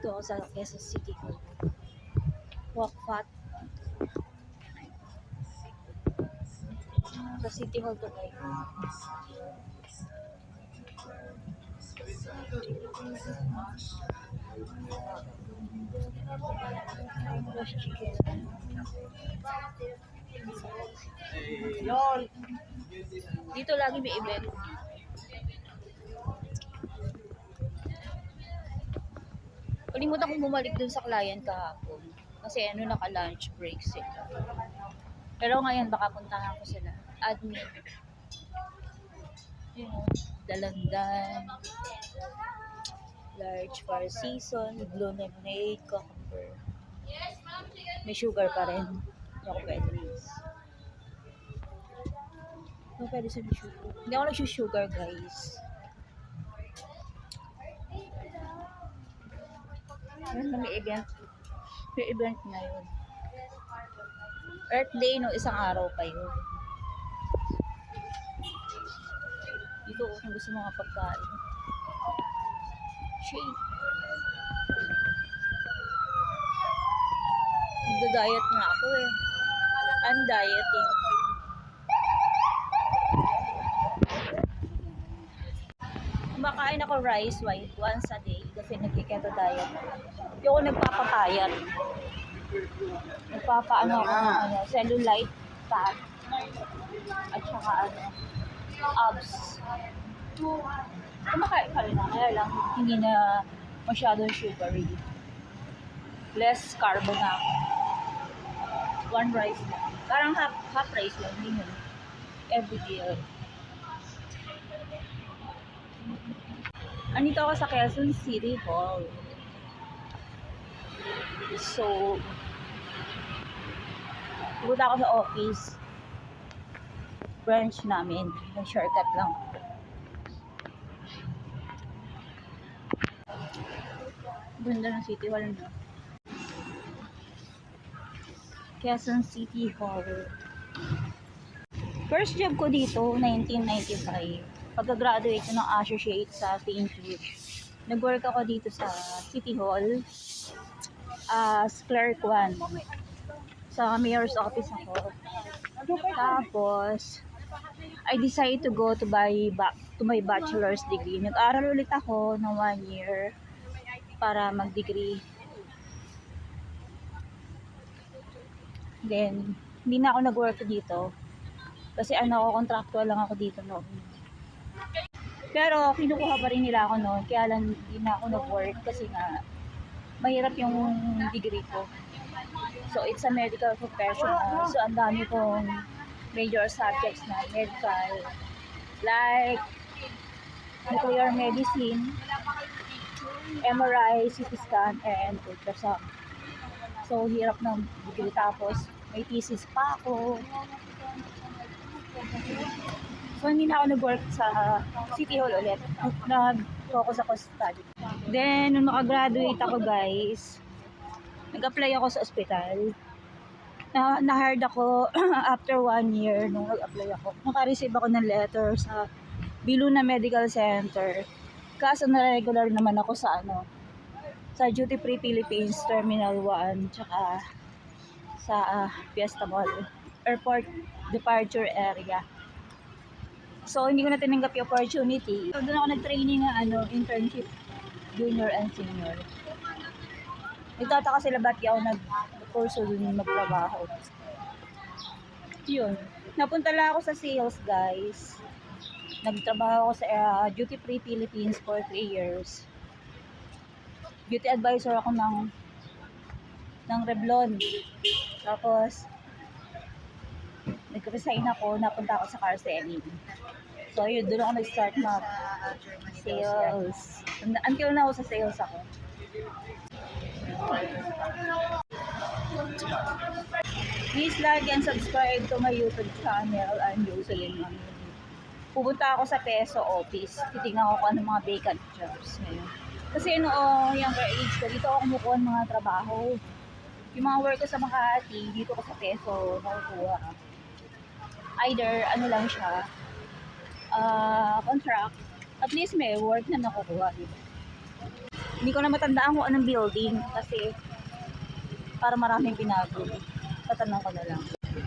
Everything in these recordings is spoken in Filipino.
Dito ako sa Quezon City Hall. Wakfat. Sa City Hall to guys. Fresh chicken. Dito lagi may event. Kalimutan kong bumalik dun sa client kahapon. Kasi naka-lunch break sila. Pero ngayon baka puntahan ko sila. Admin. Yun, dalandan. Large for season. Blue lemonade. Cucumber. May sugar pa rin. Hindi ako pwede. Hindi pwede sa may sugar. Hindi ako nagsusugar guys. Ayun, may event. May event na yun. Earth Day, no? Isang araw pa yun. Dito kung gusto mga pagkain. Shake. Nagda-diet nga ako eh. I'm dieting. Kumakain ako rice white once a day kasi nagkiketo diet. Hindi ako nagpapapayat. Nagpapaano ako ng cellulite, fat, at saka abs. Kumakain pa rin ako, kaya lang hindi na masyadong sugary. Less carbo na ako. One rice lang. Parang half rice lang, hindi yun. Every day. Andito ako sa Quezon City Hall. So, pupunta ako sa office. Branch namin. Nag-shortcut lang. Ganda ng City Hall na. Quezon City Hall. First job ko dito, 1995. Pagka-graduate ko ng associate sa St. Jude. Nag-work ako dito sa City Hall as clerk 1. Sa mayor's office ako. Tapos, I decided to go to my bachelor's degree. Nag-aral ulit ako ng 1 year para mag-degree. Then, hindi na ako nag-work dito. Kasi contractual lang ako dito noon. Pero, kinukuha pa rin nila ako noon. Kaya lang, hindi na ako nag-work kasi nga, mahirap yung degree ko. So, it's a medical professional. So, ang dami kong major subjects na medical. Like, nuclear medicine, MRI, CT scan, and ultrasound. So, hirap ng degree. Tapos, may thesis pa ako. So, hindi na ako nag-work sa City Hall ulit. Nag-focus ako sa study. Then, nung makagraduate ako guys, nag-apply ako sa ospital. Na-hired ako after 1 year nung nag-apply ako. Naka-receive ako ng letter sa Biluna Medical Center. Kaso na-regular naman ako sa sa Duty Free Philippines Terminal 1 tsaka sa Fiesta Mall Airport Departure Area. So, hindi ko na tinanggap yung opportunity. So, doon ako nag-training ng internship, junior and senior. Nagtataka sila ba't ako nag-kurso doon magtrabaho. Yun. Napunta lang ako sa sales, guys. Nagtrabaho ako sa Duty Free Philippines for 3 years. Beauty advisor ako ng Revlon. Tapos, nag-resign ako, napunta ako sa car selling. So, yun, doon ako nag-start sales. Until now, sa sales ako. Please like and subscribe to my YouTube channel. I'm Jocelyn Mamili. Pupunta ako sa Peso office. Titingnan ko kung ano mga vacant jobs ngayon. Kasi younger age ko, dito ako kumukuha ng mga trabaho. Yung mga work ko sa Makati, dito ko sa Peso nakukuha. Either lang siya, contract, at least may work na nakukuha dito. Hindi ko na matandaan kung anong building kasi para maraming binago. Tatanong ko na lang.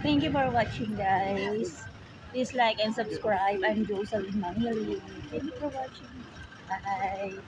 Thank you for watching, guys. Please like and subscribe. I'm Jocelyn Manili. Thank you for watching. Bye.